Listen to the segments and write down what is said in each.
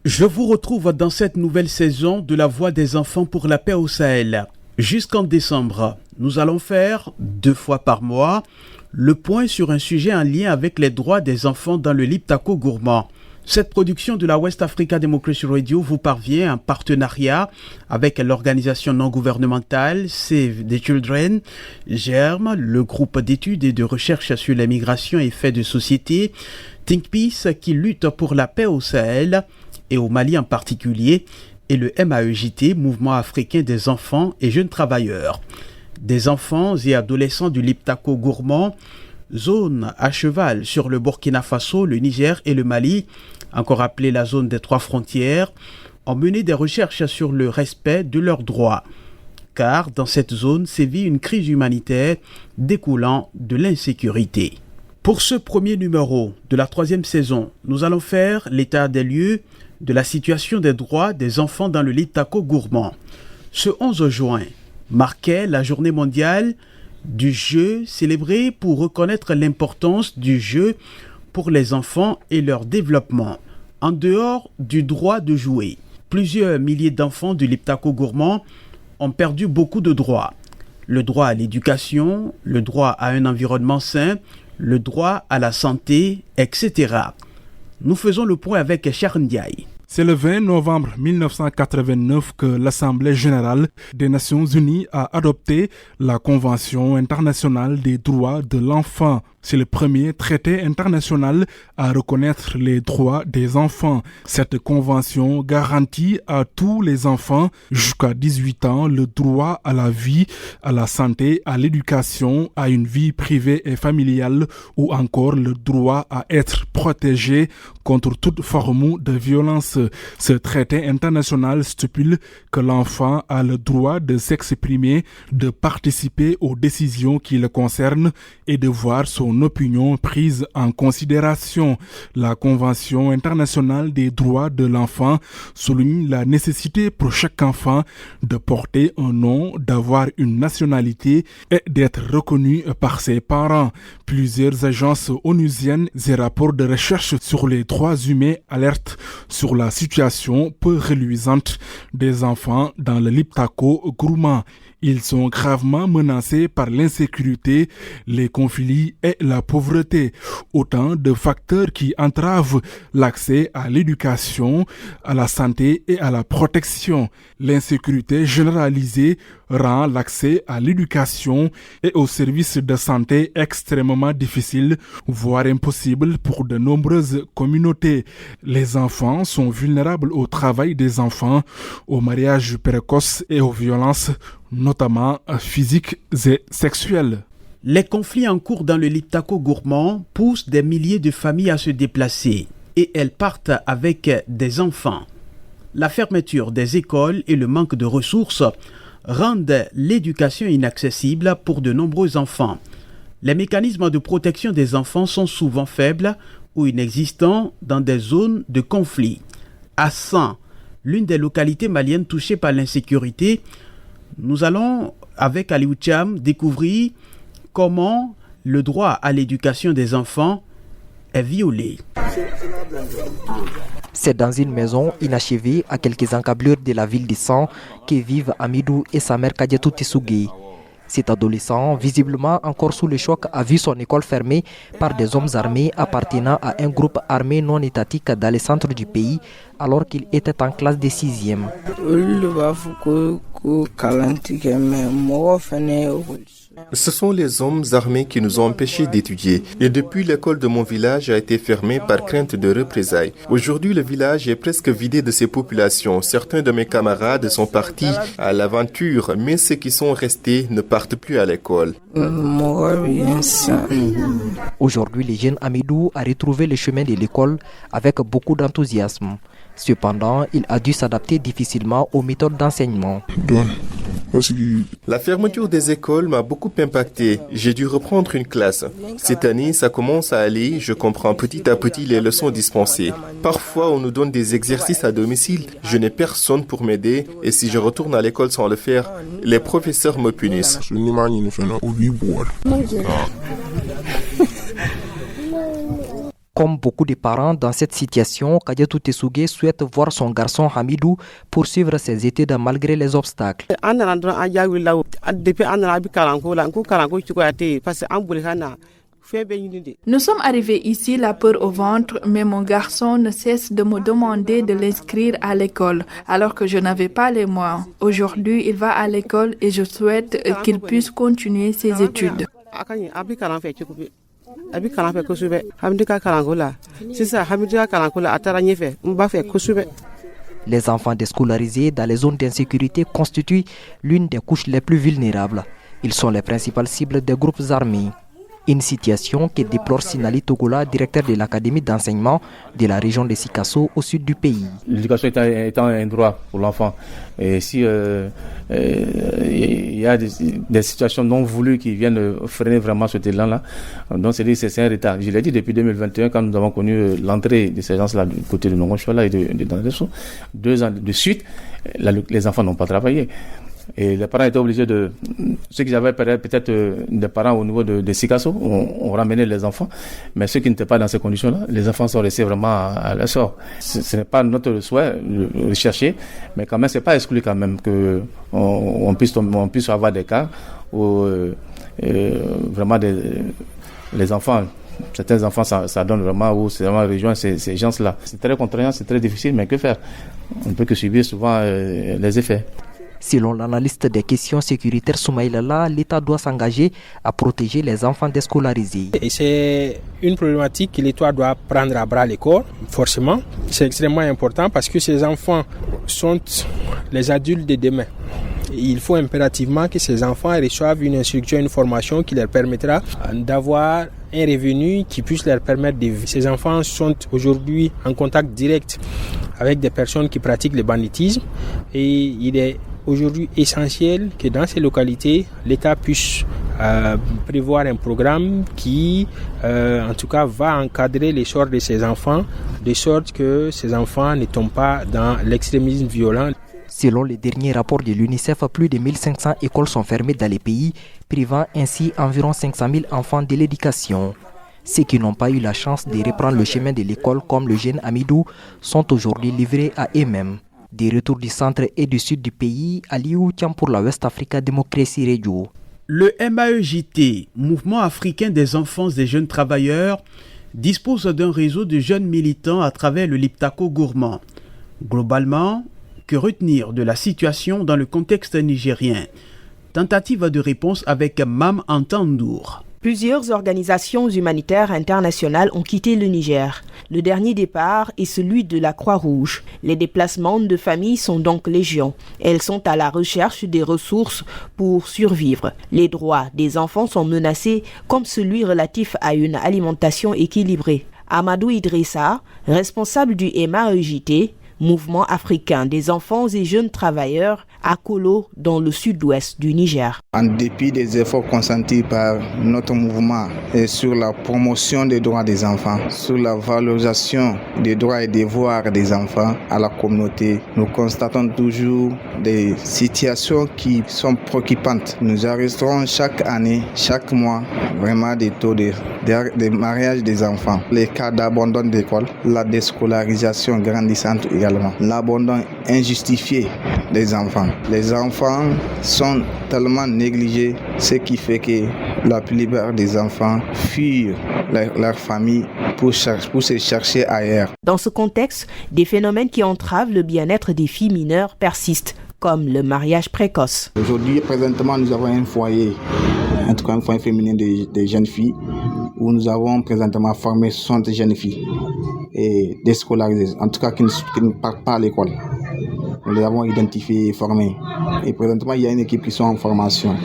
Je vous retrouve dans cette nouvelle saison de La Voix des enfants pour la paix au Sahel. Jusqu'en décembre, nous allons faire 2 fois par mois le point sur un sujet en lien avec les droits des enfants dans le Liptako gourmand. Cette production de la West Africa Democracy Radio vous parvient en partenariat avec l'organisation non gouvernementale Save the Children, GERM, le groupe d'études et de recherche sur les migrations et faits de société, Think Peace qui lutte pour la paix au Sahel et au Mali en particulier, et le MAEJT, Mouvement africain des enfants et jeunes travailleurs. Des enfants et adolescents du Liptako gourmand, zone à cheval sur le Burkina Faso, le Niger et le Mali, encore appelée la zone des 3 frontières, ont mené des recherches sur le respect de leurs droits. Car dans cette zone sévit une crise humanitaire découlant de l'insécurité. Pour ce premier numéro de la 3e saison, nous allons faire l'état des lieux de la situation des droits des enfants dans le Liptako gourmand. Ce 11 juin marquait la journée mondiale du jeu célébrée pour reconnaître l'importance du jeu pour les enfants et leur développement. En dehors du droit de jouer, plusieurs milliers d'enfants du Liptako gourmand ont perdu beaucoup de droits. Le droit à l'éducation, le droit à un environnement sain, le droit à la santé, etc. Nous faisons le point avec Charles Ndiaye. C'est le 20 novembre 1989 que l'Assemblée générale des Nations unies a adopté la Convention internationale des droits de l'enfant. C'est le premier traité international à reconnaître les droits des enfants. Cette convention garantit à tous les enfants jusqu'à 18 ans le droit à la vie, à la santé, à l'éducation, à une vie privée et familiale ou encore le droit à être protégé contre toute forme de violence. Ce traité international stipule que l'enfant a le droit de s'exprimer, de participer aux décisions qui le concernent et de voir son opinion prise en considération. La Convention internationale des droits de l'enfant souligne la nécessité pour chaque enfant de porter un nom, d'avoir une nationalité et d'être reconnu par ses parents. Plusieurs agences onusiennes et rapports de recherche sur les droits humains alertent sur la situation peu reluisante des enfants dans le Liptako gourmand. Ils sont gravement menacés par l'insécurité, les conflits et la pauvreté. Autant de facteurs qui entravent l'accès à l'éducation, à la santé et à la protection. L'insécurité généralisée rend l'accès à l'éducation et aux services de santé extrêmement difficile, voire impossible pour de nombreuses communautés. Les enfants sont vulnérables au travail des enfants, au mariage précoce et aux violences, notamment physiques et sexuelles. Les conflits en cours dans le Liptako gourmand poussent des milliers de familles à se déplacer et elles partent avec des enfants. La fermeture des écoles et le manque de ressources rendent l'éducation inaccessible pour de nombreux enfants. Les mécanismes de protection des enfants sont souvent faibles ou inexistants dans des zones de conflit. À San, l'une des localités maliennes touchées par l'insécurité, nous allons, avec Aliou Cham, découvrir comment le droit à l'éducation des enfants est violé. C'est dans une maison inachevée à quelques encablures de la ville de San que vivent Amidou et sa mère Kadiatou Tissougué. Cet adolescent, visiblement encore sous le choc, a vu son école fermée par des hommes armés appartenant à un groupe armé non étatique dans le centre du pays alors qu'il était en classe de 6e. Ce sont les hommes armés qui nous ont empêchés d'étudier. Et depuis, l'école de mon village a été fermée par crainte de représailles. Aujourd'hui, le village est presque vidé de ses populations. Certains de mes camarades sont partis à l'aventure, mais ceux qui sont restés ne partent plus à l'école. Aujourd'hui, le jeune Amidou a retrouvé le chemin de l'école avec beaucoup d'enthousiasme. Cependant, il a dû s'adapter difficilement aux méthodes d'enseignement. La fermeture des écoles m'a beaucoup impacté. J'ai dû reprendre une classe. Cette année, ça commence à aller. Je comprends petit à petit les leçons dispensées. Parfois, on nous donne des exercices à domicile. Je n'ai personne pour m'aider. Et si je retourne à l'école sans le faire, les professeurs me punissent. Comme beaucoup de parents dans cette situation, Kadiatou Tessougé souhaite voir son garçon Hamidou poursuivre ses études malgré les obstacles. Nous sommes arrivés ici la peur au ventre, mais mon garçon ne cesse de me demander de l'inscrire à l'école, alors que je n'avais pas les moyens. Aujourd'hui, il va à l'école et je souhaite qu'il puisse continuer ses études. Les enfants déscolarisés dans les zones d'insécurité constituent l'une des couches les plus vulnérables. Ils sont les principales cibles des groupes armés. Une situation que déplore Sinali Togola, directeur de l'académie d'enseignement de la région de Sikasso au sud du pays. L'éducation étant un droit pour l'enfant, et si il y a des situations non voulues qui viennent freiner vraiment ce élan-là, donc c'est un retard. Je l'ai dit depuis 2021 quand nous avons connu l'entrée de ces gens-là du côté de Nongonchola et de Dandesso. 2 ans de suite, les enfants n'ont pas travaillé. Et les parents étaient obligés de... Ceux qui avaient peut-être des parents au niveau de Sikasso ont ramené les enfants, mais ceux qui n'étaient pas dans ces conditions-là, les enfants sont restés vraiment à leur sort. Ce n'est pas notre souhait de rechercher, mais quand même, c'est pas exclu quand même qu'on puisse avoir des cas où vraiment les enfants... Certains enfants, ça donne vraiment où c'est vraiment rejoindre ces gens-là. C'est très contraignant, c'est très difficile, mais que faire? On ne peut que subir souvent les effets. Selon l'analyste des questions sécuritaires Soumaïlala, l'État doit s'engager à protéger les enfants déscolarisés. Et c'est une problématique que l'État doit prendre à bras le corps, forcément. C'est extrêmement important parce que ces enfants sont les adultes de demain. Il faut impérativement que ces enfants reçoivent une instruction, une formation qui leur permettra d'avoir un revenu qui puisse leur permettre de vivre. Ces enfants sont aujourd'hui en contact direct avec des personnes qui pratiquent le banditisme et il est aujourd'hui essentiel que dans ces localités, l'État puisse prévoir un programme qui, en tout cas, va encadrer l'essor de ces enfants, de sorte que ces enfants ne tombent pas dans l'extrémisme violent. Selon les derniers rapports de l'UNICEF, plus de 1500 écoles sont fermées dans les pays, privant ainsi environ 500 000 enfants de l'éducation. Ceux qui n'ont pas eu la chance de reprendre le chemin de l'école, comme le jeune Hamidou, sont aujourd'hui livrés à eux-mêmes. Des retours du centre et du sud du pays, Aliou tient pour la West Africa Democracy Radio. Le MAEJT, Mouvement africain des enfants et jeunes travailleurs, dispose d'un réseau de jeunes militants à travers le Liptako gourmand. Globalement, que retenir de la situation dans le contexte nigérien? Tentative de réponse avec Mam Antandour. Plusieurs organisations humanitaires internationales ont quitté le Niger. Le dernier départ est celui de la Croix-Rouge. Les déplacements de familles sont donc légion. Elles sont à la recherche des ressources pour survivre. Les droits des enfants sont menacés, comme celui relatif à une alimentation équilibrée. Amadou Idrissa, responsable du MAEJT, Mouvement africain des enfants et jeunes travailleurs, à Kolo, dans le sud-ouest du Niger. En dépit des efforts consentis par notre mouvement et sur la promotion des droits des enfants, sur la valorisation des droits et devoirs des enfants à la communauté, nous constatons toujours des situations qui sont préoccupantes. Nous enregistrons chaque année, chaque mois, vraiment des taux de mariage des enfants, les cas d'abandon d'école, la déscolarisation grandissante également, l'abandon injustifié des enfants. Les enfants sont tellement négligés, ce qui fait que la plupart des enfants fuient leur famille pour se chercher ailleurs. Dans ce contexte, des phénomènes qui entravent le bien-être des filles mineures persistent, comme le mariage précoce. Aujourd'hui, présentement, nous avons un foyer, en tout cas un foyer féminin des jeunes filles, où nous avons présentement formé 60 jeunes filles et déscolarisées, en tout cas qui ne partent pas à l'école. Nous les avons identifiées et formées. Et présentement, il y a une équipe qui sont en formation.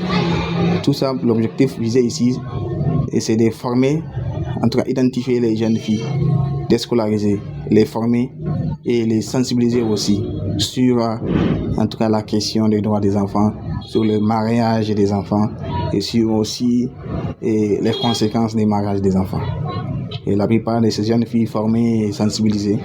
Tout ça, l'objectif visé ici, c'est de former, en tout cas identifier les jeunes filles déscolarisées, les former et les sensibiliser aussi sur, en tout cas, la question des droits des enfants, sur le mariage des enfants et sur aussi les conséquences des mariages des enfants. Et la plupart de ces jeunes filles formées et sensibilisées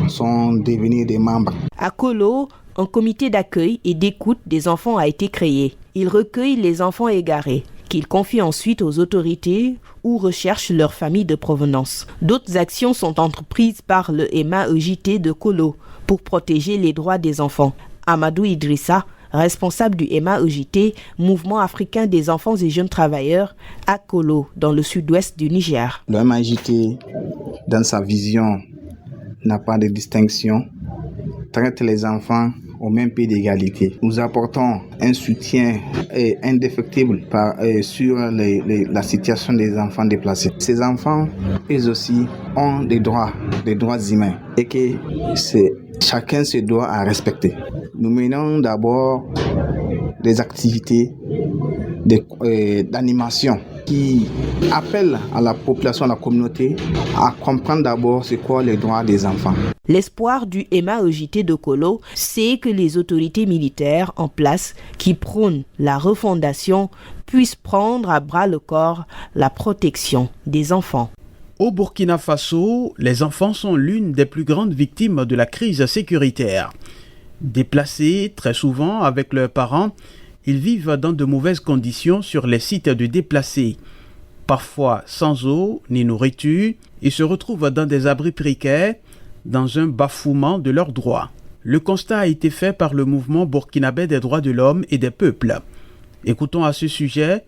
sont devenues des membres. À Kolo, un comité d'accueil et d'écoute des enfants a été créé. Il recueille les enfants égarés. qu'ils confient ensuite aux autorités ou recherchent leur famille de provenance. D'autres actions sont entreprises par le MAEJT de Kolo pour protéger les droits des enfants. Amadou Idrissa, responsable du MAEJT, Mouvement africain des enfants et jeunes travailleurs, à Kolo, dans le sud-ouest du Niger. Le MAEJT, dans sa vision, n'a pas de distinction, traite les enfants au même pied d'égalité. Nous apportons un soutien indéfectible sur la situation des enfants déplacés. Ces enfants, eux aussi, ont des droits humains et que chacun se doit à respecter. Nous menons d'abord des activités d'animation qui appellent à la population, à la communauté, à comprendre d'abord c'est quoi les droits des enfants. L'espoir du MAEJT de Kolo, c'est que les autorités militaires en place qui prônent la refondation puissent prendre à bras le corps la protection des enfants. Au Burkina Faso, les enfants sont l'une des plus grandes victimes de la crise sécuritaire. Déplacés très souvent avec leurs parents, ils vivent dans de mauvaises conditions sur les sites de déplacés. Parfois sans eau ni nourriture, ils se retrouvent dans des abris précaires, dans un bafouement de leurs droits. Le constat a été fait par le mouvement burkinabé des droits de l'homme et des peuples. Écoutons à ce sujet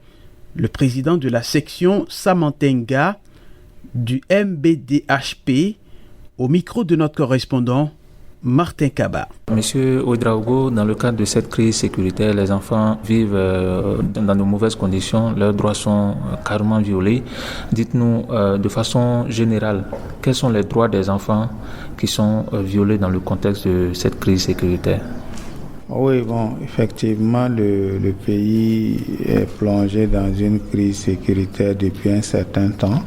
le président de la section Samantenga du MBDHP au micro de notre correspondant Martin Kaba. Monsieur Ouedraogo, dans le cadre de cette crise sécuritaire, les enfants vivent dans de mauvaises conditions, leurs droits sont carrément violés. Dites-nous de façon générale, quels sont les droits des enfants qui sont violés dans le contexte de cette crise sécuritaire? Oui, effectivement, le pays est plongé dans une crise sécuritaire depuis un certain temps,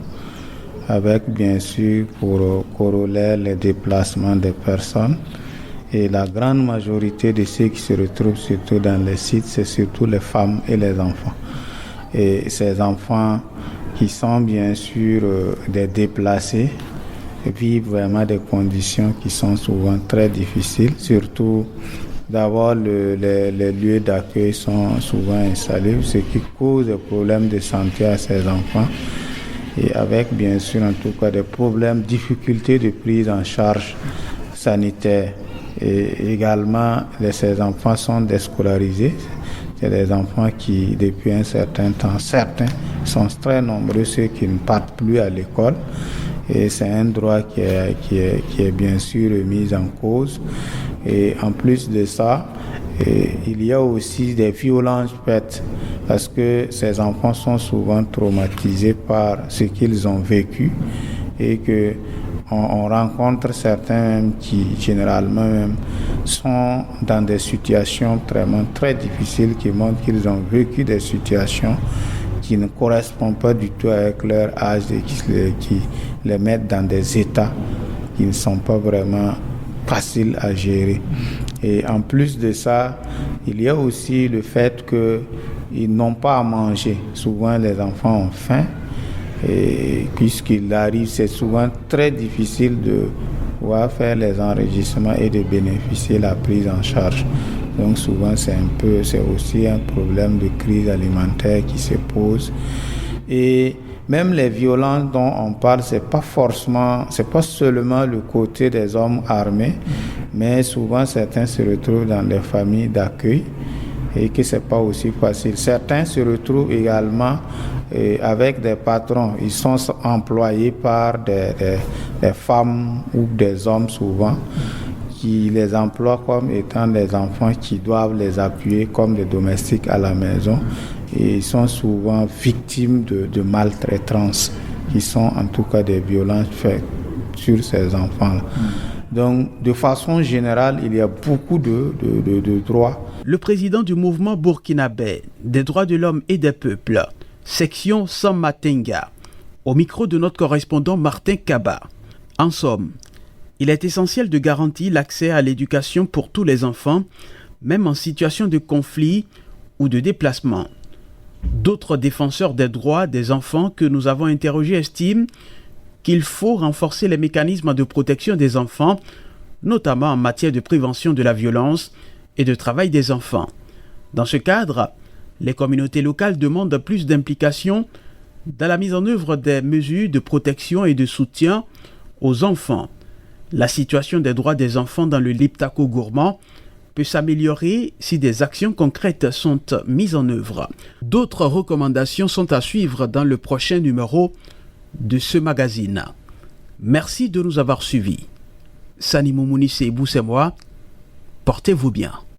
avec bien sûr pour corollaire les déplacements des personnes. Et la grande majorité de ceux qui se retrouvent surtout dans les sites, c'est surtout les femmes et les enfants. Et ces enfants qui sont bien sûr des déplacés vivent vraiment des conditions qui sont souvent très difficiles. Surtout, d'abord, les lieux d'accueil sont souvent insalubres, ce qui cause des problèmes de santé à ces enfants. Et avec bien sûr en tout cas des problèmes, difficultés de prise en charge sanitaire. Et également, ces enfants sont déscolarisés. C'est des enfants qui, depuis un certain temps, certains sont très nombreux, ceux qui ne partent plus à l'école. Et c'est un droit qui est bien sûr mis en cause. Et en plus de ça, il y a aussi des violences faites parce que ces enfants sont souvent traumatisés par ce qu'ils ont vécu et que on rencontre certains qui généralement même sont dans des situations vraiment très difficiles qui montrent qu'ils ont vécu des situations qui ne correspondent pas du tout avec leur âge et qui les mettent dans des états qui ne sont pas vraiment faciles à gérer. Et en plus de ça, il y a aussi le fait qu'ils n'ont pas à manger. Souvent, les enfants ont faim. Et puisqu'il arrive, c'est souvent très difficile de pouvoir faire les enregistrements et de bénéficier de la prise en charge. Donc souvent, c'est aussi un problème de crise alimentaire qui se pose. Et même les violences dont on parle, c'est pas seulement le côté des hommes armés, mais souvent certains se retrouvent dans des familles d'accueil et que c'est pas aussi facile. Certains se retrouvent également avec des patrons. Ils sont employés par des femmes ou des hommes souvent qui les emploient comme étant des enfants qui doivent les appuyer comme des domestiques à la maison. Et ils sont souvent victimes de maltraitances qui sont en tout cas des violences faites sur ces enfants-là. Donc, de façon générale, il y a beaucoup de droits. Le président du mouvement burkinabé des droits de l'homme et des peuples, section Samantenga, au micro de notre correspondant Martin Kaba. En somme, il est essentiel de garantir l'accès à l'éducation pour tous les enfants, même en situation de conflit ou de déplacement. D'autres défenseurs des droits des enfants que nous avons interrogés estiment qu'il faut renforcer les mécanismes de protection des enfants, notamment en matière de prévention de la violence et de travail des enfants. Dans ce cadre, Les communautés locales demandent plus d'implication dans la mise en œuvre des mesures de protection et de soutien aux enfants. La situation des droits des enfants dans le Liptako gourmand peut s'améliorer si des actions concrètes sont mises en œuvre. D'autres recommandations sont à suivre dans le prochain numéro de ce magazine. Merci de nous avoir suivis. Sani Moumouni Seibou, c'est moi. Portez-vous bien.